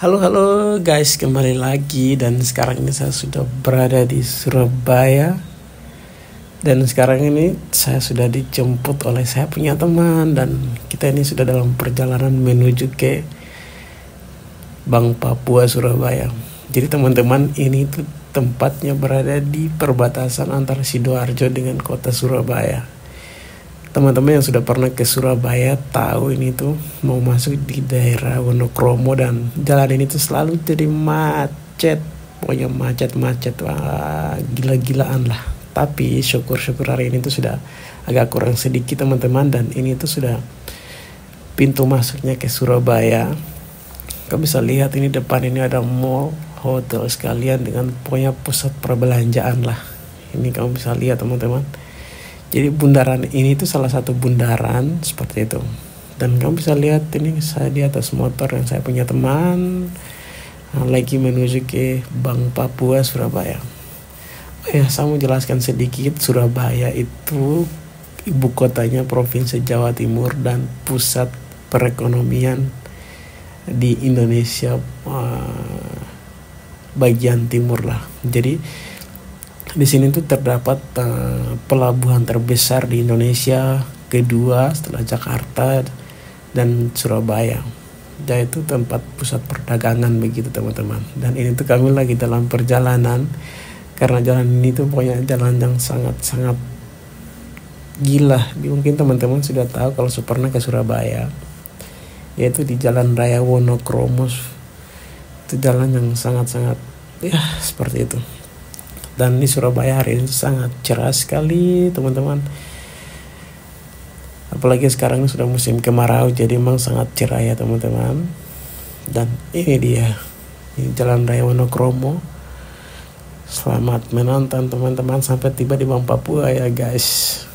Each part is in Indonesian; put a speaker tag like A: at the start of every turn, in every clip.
A: Halo halo guys, kembali lagi dan sekarang ini saya sudah berada di Surabaya. Dan sekarang ini saya sudah dijemput oleh saya punya teman dan kita ini sudah dalam perjalanan menuju ke Bank Papua Surabaya. Jadi teman-teman, ini tuh tempatnya berada di perbatasan antara Sidoarjo dengan kota Surabaya. Teman-teman yang sudah pernah ke Surabaya tahu ini tuh mau masuk di daerah Wonokromo dan jalan ini tuh selalu jadi macet. Pokoknya macet-macet, wah, gila-gilaan lah. Tapi syukur-syukur hari ini tuh sudah agak kurang sedikit teman-teman, dan ini tuh sudah pintu masuknya ke Surabaya. Kau bisa lihat ini depan ini ada mall, hotel sekalian dengan pokoknya pusat perbelanjaan lah. Ini kamu bisa lihat teman-teman. Jadi bundaran ini tuh salah satu bundaran seperti itu. Dan kamu bisa lihat ini saya di atas motor yang saya punya teman lagi menuju ke Bank Papua Surabaya. Oh ya, saya mau jelaskan sedikit. Surabaya itu ibu kotanya Provinsi Jawa Timur dan pusat perekonomian di Indonesia bagian timur lah. Jadi di sini tuh terdapat pelabuhan terbesar di Indonesia, kedua setelah Jakarta dan Surabaya. Jadi itu tempat pusat perdagangan begitu teman-teman. Dan ini tuh kami lagi dalam perjalanan, karena jalan ini tuh pokoknya jalan yang sangat-sangat gila. Mungkin teman-teman sudah tahu kalau pernah ke Surabaya, yaitu di Jalan Raya Wonokromo. Itu jalan yang sangat-sangat ya seperti itu. Dan di Surabaya hari ini sangat cerah sekali teman-teman. Apalagi sekarang ini sudah musim kemarau, jadi memang sangat cerah ya teman-teman. Dan ini dia, ini Jalan Raya Wonokromo. Selamat menonton teman-teman sampai tiba di Bank Papua ya guys.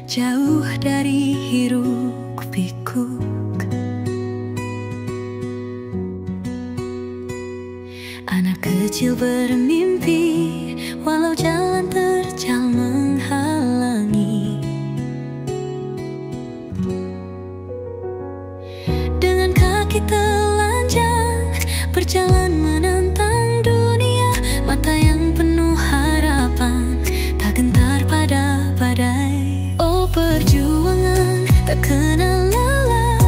B: Jauh dari hiruk pikuk, anak kecil bermimpi walau jalan terjal menghalangi. Dengan kaki telanjang berjalan menantang dunia, mata yang penuh harapan tak gentar pada badai. Perjuangan tak kenal lelah,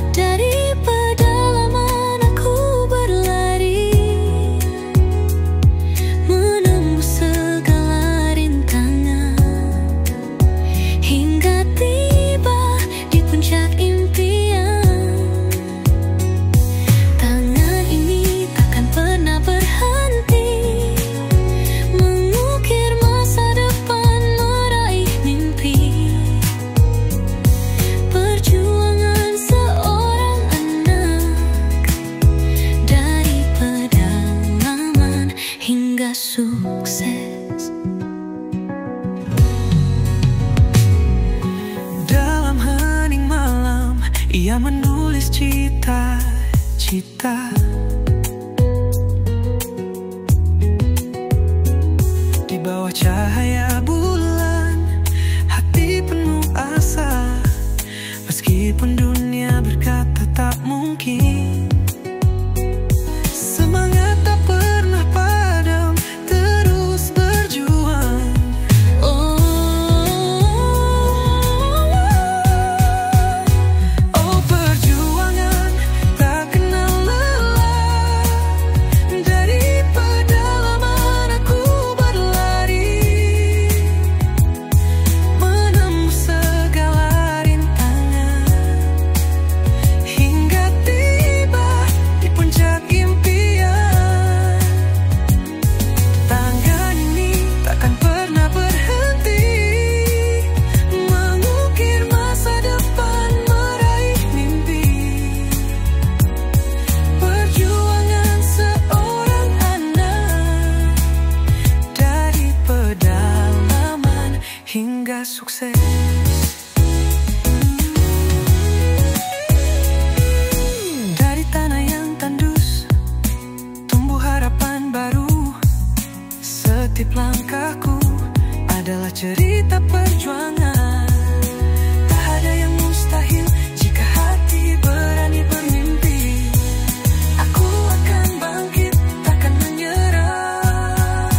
B: dari pedalaman aku berlari, menembus segala rintangan, hingga tiba di puncak impian. Tangan ini takkan pernah berhenti mengukir masa depan. Sukses dalam hening malam, ia menulis cita-cita. Di bawah cahaya bulan, hati penuh asa, meskipun dunia berkata tak mungkin. Semangat tak pernah padam, terus berjuang. Oh, perjuangan tak kenal lelah, dari pedalaman aku berlari, menembus segala rintangan, hingga tiba di puncak impian. Tangan ini takkan pernah berhenti mengukir masa depan, meraih mimpi. Perjuangan seorang anak, dari pedalaman hingga sukses. Dari tanah yang tandus cerita perjuangan. Tak ada yang mustahil jika hati berani bermimpi. Aku akan bangkit, takkan menyerah.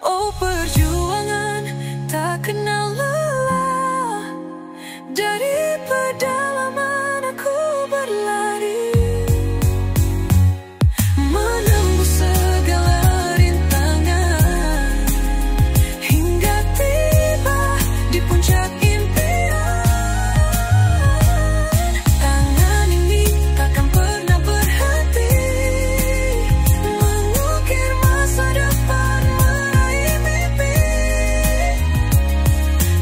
B: Oh perjuangan tak kenal lelah. Dari pedalaman aku berlari, menembus segala rintangan, hingga tiba di puncak impian. Tangan ini takkan pernah berhenti, mengukir masa depan, meraih mimpi.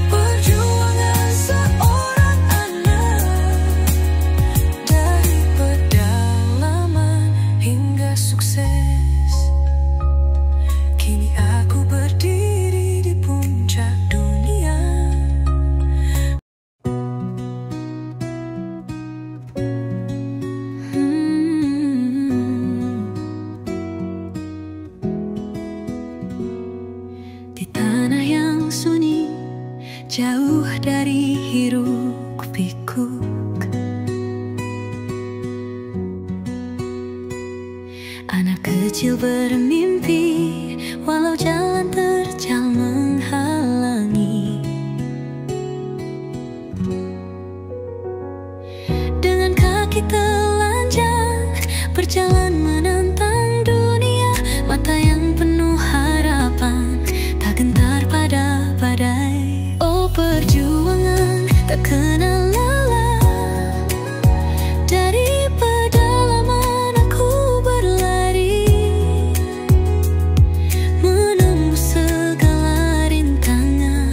B: Perjuangan seorang anak, dari pedalaman hingga sukses. Kini aku berdiri di puncak dunia. Di tanah yang sunyi, jauh dari hiruk pikuk, anak kecil bermimpi, walau jalan terjal menghalangi. Dengan kaki telanjang, berjalan menantang dunia, mata yang penuh harapan, tak gentar pada badai. Oh perjuangan tak kenal lelah. Dari pedalaman aku berlari, menembus segala rintangan,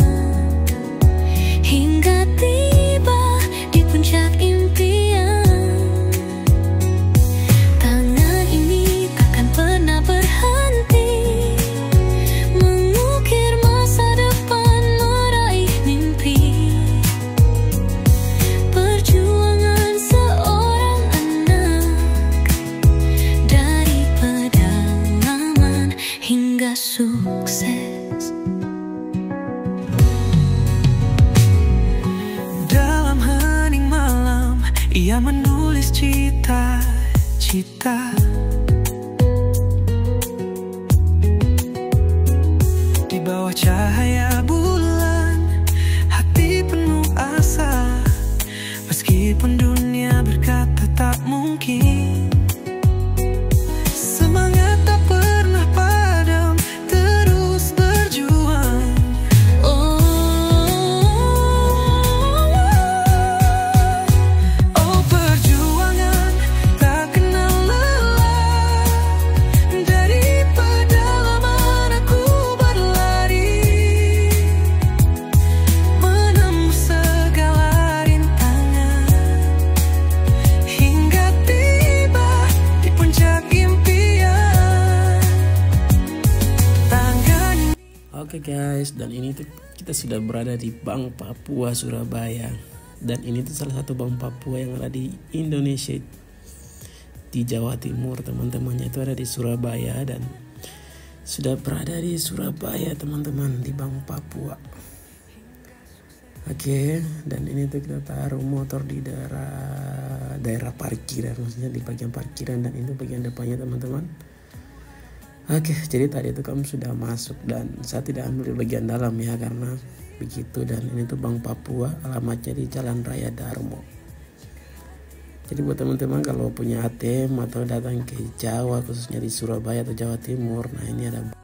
B: hingga tiba di puncak impian. Tangan ini takkan pernah berhenti, mengukir masa depan, meraih mimpi. Perjuangan seorang anak, dari pedalaman hingga sukses. Dalam hening malam, ia menulis cita-cita. Di bawah cahaya bulan, hati penuh asa. Meskipun dunia berkata tak mungkin, semangat tak pernah padam, terus berjuang. Oh perjuangan tak kenal lelah. Dari pedalaman aku berlari, menembus segala rintangan, hingga tiba di puncak impian. Tangan.
A: Oke guys, dan ini tuh kita sudah berada di Bank Papua Surabaya. Dan ini tuh salah satu Bank Papua yang ada di Indonesia, di Jawa Timur. Teman-temannya itu ada di Surabaya, dan sudah berada di Surabaya teman-teman, di Bank Papua. Oke, dan ini tuh kita taruh motor di daerah parkiran, maksudnya di bagian parkiran, dan itu bagian depannya teman-teman. Oke, jadi tadi itu kamu sudah masuk, dan saya tidak ambil bagian dalam ya, karena begitu. Dan ini tuh Bank Papua, alamatnya di Jalan Raya Darmo. Jadi buat teman-teman kalau punya ATM atau datang ke Jawa, khususnya di Surabaya atau Jawa Timur, nah ini ada